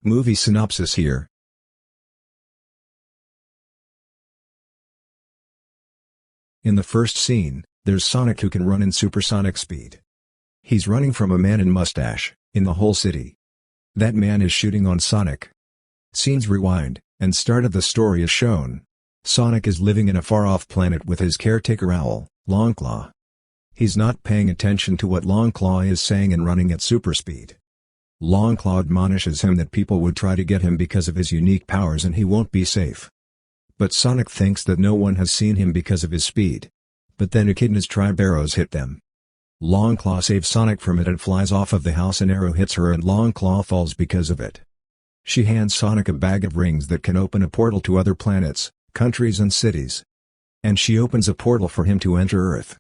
Movie synopsis here. In the first scene, there's Sonic who can run in supersonic speed. He's running from a man in mustache, in the whole city. That man is shooting on Sonic. Scenes rewind, and start of the story is shown. Sonic is living in a far-off planet with his caretaker owl, Longclaw. He's not paying attention to what Longclaw is saying and running at super speed. Longclaw admonishes him that people would try to get him because of his unique powers and he won't be safe. But Sonic thinks that no one has seen him because of his speed. But then Echidna's tribe arrows hit them. Longclaw saves Sonic from it and flies off of the house. An arrow hits her and Longclaw falls because of it. She hands Sonic a bag of rings that can open a portal to other planets, countries and cities. And she opens a portal for him to enter Earth.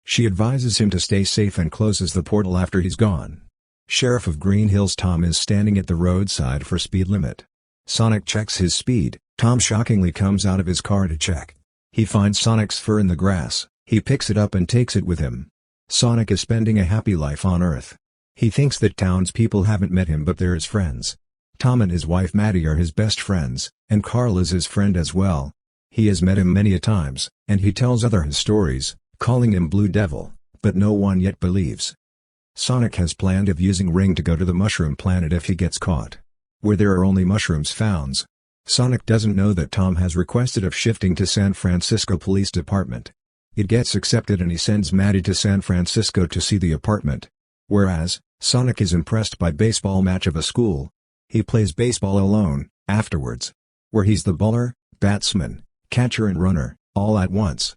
She advises him to stay safe and closes the portal after he's gone. Sheriff of Green Hills Tom is standing at the roadside for speed limit. Sonic checks his speed. Tom shockingly comes out of his car to check. He finds Sonic's fur in the grass. He picks it up and takes it with him. Sonic is spending a happy life on Earth. He thinks that townspeople haven't met him, but they're his friends. Tom and his wife Maddie are his best friends, and Carl is his friend as well. He has met him many a times, and he tells other his stories, calling him Blue Devil, but no one yet believes. Sonic has planned of using Ring to go to the Mushroom Planet if he gets caught, where there are only mushrooms found. Sonic doesn't know that Tom has requested of shifting to San Francisco Police Department. It gets accepted and he sends Maddie to San Francisco to see the apartment. Whereas, Sonic is impressed by baseball match of a school. He plays baseball alone, afterwards. Where he's the bowler, batsman, catcher and runner, all at once.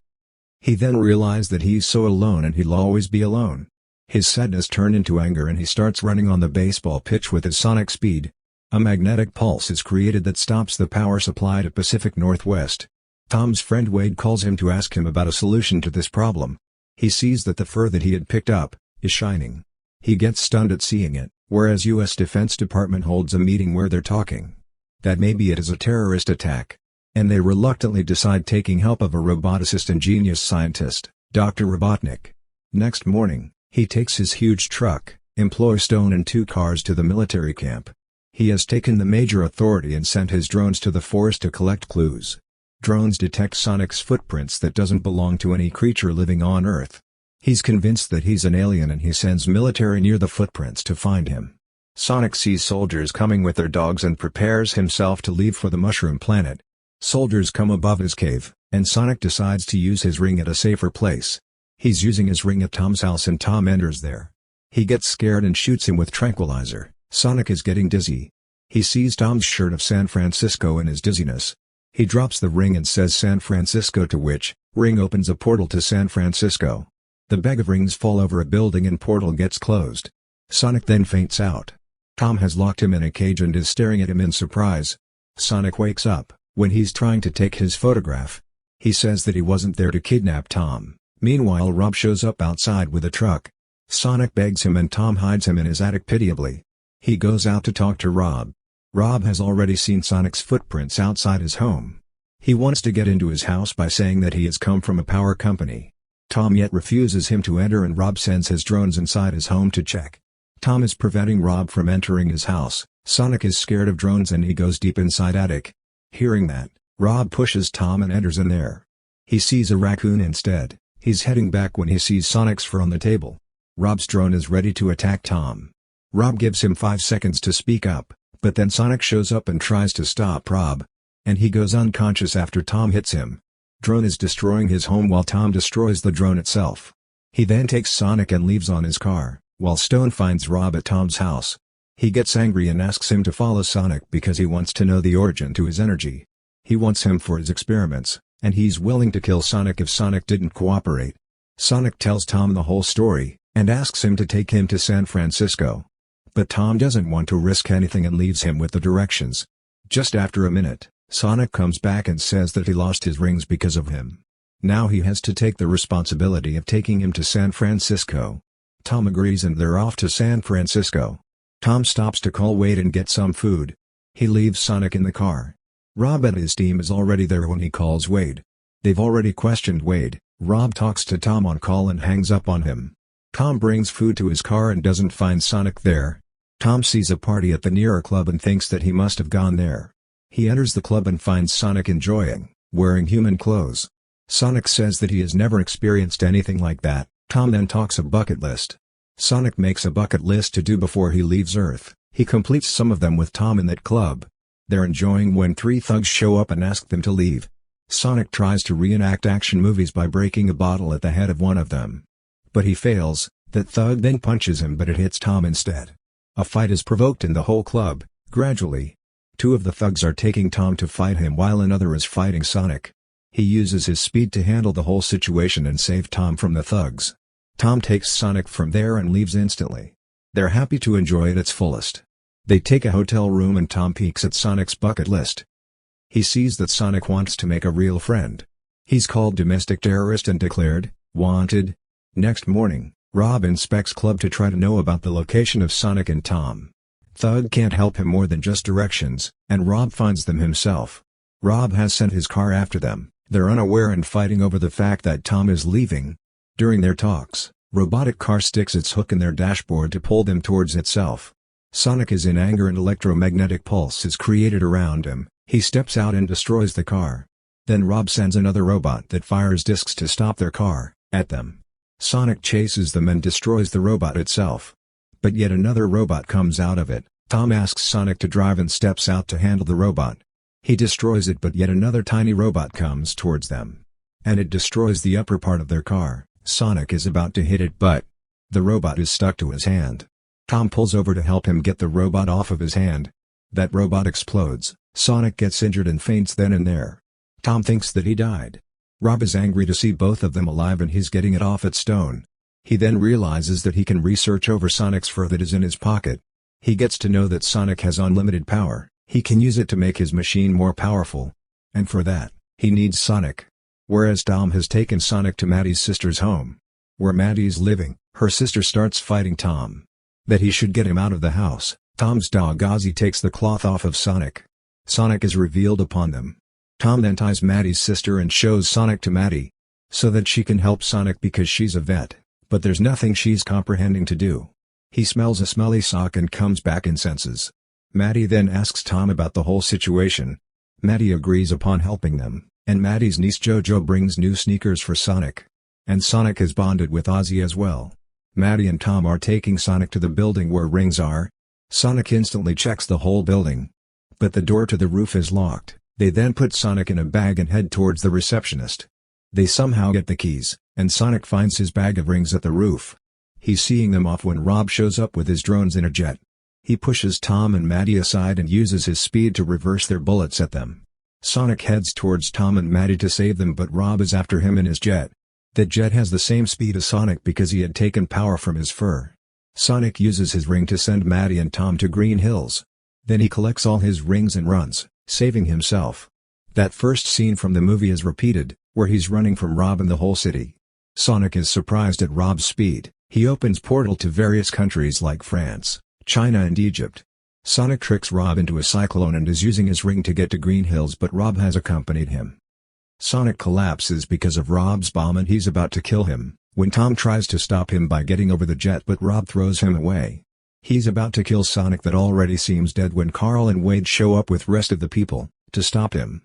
He then realizes that he's so alone and he'll always be alone. His sadness turned into anger and he starts running on the baseball pitch with his sonic speed. A magnetic pulse is created that stops the power supply to Pacific Northwest. Tom's friend Wade calls him to ask him about a solution to this problem. He sees that the fur that he had picked up is shining. He gets stunned at seeing it, whereas U.S. Defense Department holds a meeting where they're talking that maybe it is a terrorist attack. And they reluctantly decide taking help of a roboticist and genius scientist, Dr. Robotnik. Next morning, he takes his huge truck, employs Stone and 2 cars to the military camp. He has taken the major authority and sent his drones to the forest to collect clues. Drones detect Sonic's footprints that doesn't belong to any creature living on Earth. He's convinced that he's an alien and he sends military near the footprints to find him. Sonic sees soldiers coming with their dogs and prepares himself to leave for the Mushroom Planet. Soldiers come above his cave, and Sonic decides to use his ring at a safer place. He's using his ring at Tom's house and Tom enters there. He gets scared and shoots him with tranquilizer. Sonic is getting dizzy. He sees Tom's shirt of San Francisco in his dizziness. He drops the ring and says San Francisco, to which Ring opens a portal to San Francisco. The bag of rings fall over a building and portal gets closed. Sonic then faints out. Tom has locked him in a cage and is staring at him in surprise. Sonic wakes up when he's trying to take his photograph. He says that he wasn't there to kidnap Tom. Meanwhile, Rob shows up outside with a truck. Sonic begs him and Tom hides him in his attic pitiably. He goes out to talk to Rob. Rob has already seen Sonic's footprints outside his home. He wants to get into his house by saying that he has come from a power company. Tom yet refuses him to enter and Rob sends his drones inside his home to check. Tom is preventing Rob from entering his house. Sonic is scared of drones and he goes deep inside attic. Hearing that, Rob pushes Tom and enters in there. He sees a raccoon instead. He's heading back when he sees Sonic's fur on the table. Rob's drone is ready to attack Tom. Rob gives him 5 seconds to speak up, but then Sonic shows up and tries to stop Rob. And he goes unconscious after Tom hits him. Drone is destroying his home while Tom destroys the drone itself. He then takes Sonic and leaves on his car, while Stone finds Rob at Tom's house. He gets angry and asks him to follow Sonic because he wants to know the origin to his energy. He wants him for his experiments, and he's willing to kill Sonic if Sonic didn't cooperate. Sonic tells Tom the whole story, and asks him to take him to San Francisco. But Tom doesn't want to risk anything and leaves him with the directions. Just after a minute, Sonic comes back and says that he lost his rings because of him. Now he has to take the responsibility of taking him to San Francisco. Tom agrees and they're off to San Francisco. Tom stops to call Wade and get some food. He leaves Sonic in the car. Rob and his team is already there when he calls Wade. They've already questioned Wade. Rob talks to Tom on call and hangs up on him. Tom brings food to his car and doesn't find Sonic there. Tom sees a party at the nearer club and thinks that he must have gone there. He enters the club and finds Sonic enjoying, wearing human clothes. Sonic says that he has never experienced anything like that. Tom then talks a bucket list. Sonic makes a bucket list to do before he leaves Earth. He completes some of them with Tom in that club. They're enjoying when three thugs show up and ask them to leave. Sonic tries to reenact action movies by breaking a bottle at the head of one of them. But he fails. That thug then punches him, but it hits Tom instead. A fight is provoked in the whole club. Gradually, two of the thugs are taking Tom to fight him while another is fighting Sonic. He uses his speed to handle the whole situation and save Tom from the thugs. Tom takes Sonic from there and leaves instantly. They're happy to enjoy it at its fullest. They take a hotel room and Tom peeks at Sonic's bucket list. He sees that Sonic wants to make a real friend. He's called domestic terrorist and declared wanted. Next morning, Rob inspects club to try to know about the location of Sonic and Tom. Thug can't help him more than just directions, and Rob finds them himself. Rob has sent his car after them. They're unaware and fighting over the fact that Tom is leaving. During their talks, robotic car sticks its hook in their dashboard to pull them towards itself. Sonic is in anger and electromagnetic pulse is created around him. He steps out and destroys the car. Then Rob sends another robot that fires discs to stop their car at them. Sonic chases them and destroys the robot itself. But yet another robot comes out of it. Tom asks Sonic to drive and steps out to handle the robot. He destroys it, but yet another tiny robot comes towards them. And it destroys the upper part of their car. Sonic is about to hit it, but the robot is stuck to his hand. Tom pulls over to help him get the robot off of his hand. That robot explodes. Sonic gets injured and faints then and there. Tom thinks that he died. Rob is angry to see both of them alive and he's getting it off at Stone. He then realizes that he can research over Sonic's fur that is in his pocket. He gets to know that Sonic has unlimited power. He can use it to make his machine more powerful. And for that, he needs Sonic. Whereas Tom has taken Sonic to Maddie's sister's home. Where Maddie's living, her sister starts fighting Tom. That he should get him out of the house. Tom's dog Ozzy takes the cloth off of Sonic. Sonic is revealed upon them. Tom then ties Maddie's sister and shows Sonic to Maddie. So that she can help Sonic because she's a vet. But there's nothing she's comprehending to do. He smells a smelly sock and comes back in senses. Maddie then asks Tom about the whole situation. Maddie agrees upon helping them, and Maddie's niece JoJo brings new sneakers for Sonic. And Sonic is bonded with Ozzy as well. Maddie and Tom are taking Sonic to the building where rings are. Sonic instantly checks the whole building. But the door to the roof is locked. They then put Sonic in a bag and head towards the receptionist. They somehow get the keys, and Sonic finds his bag of rings at the roof. He's seeing them off when Rob shows up with his drones in a jet. He pushes Tom and Maddie aside and uses his speed to reverse their bullets at them. Sonic heads towards Tom and Maddie to save them, but Rob is after him in his jet. That jet has the same speed as Sonic because he had taken power from his fur. Sonic uses his ring to send Maddie and Tom to Green Hills. Then he collects all his rings and runs, saving himself. That first scene from the movie is repeated, where he's running from Rob in the whole city. Sonic is surprised at Rob's speed. He opens portal to various countries like France, China and Egypt. Sonic tricks Rob into a cyclone and is using his ring to get to Green Hills, but Rob has accompanied him. Sonic collapses because of Rob's bomb and he's about to kill him, when Tom tries to stop him by getting over the jet, but Rob throws him away. He's about to kill Sonic that already seems dead when Carl and Wade show up with rest of the people, to stop him.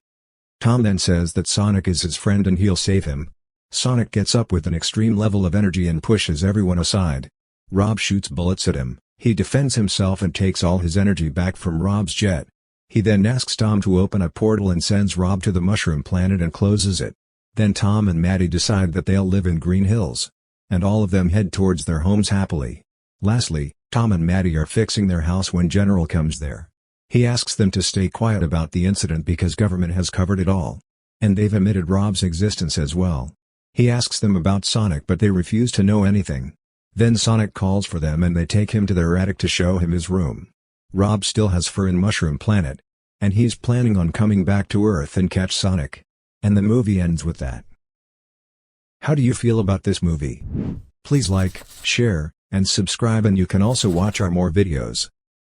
Tom then says that Sonic is his friend and he'll save him. Sonic gets up with an extreme level of energy and pushes everyone aside. Rob shoots bullets at him. He defends himself and takes all his energy back from Rob's jet. He then asks Tom to open a portal and sends Rob to the Mushroom Planet and closes it. Then Tom and Maddie decide that they'll live in Green Hills. And all of them head towards their homes happily. Lastly, Tom and Maddie are fixing their house when General comes there. He asks them to stay quiet about the incident because government has covered it all. And they've omitted Rob's existence as well. He asks them about Sonic, but they refuse to know anything. Then Sonic calls for them and they take him to their attic to show him his room. Rob still has fur in Mushroom Planet. And he's planning on coming back to Earth and catch Sonic. And the movie ends with that. How do you feel about this movie? Please like, share, and subscribe, and you can also watch our more videos.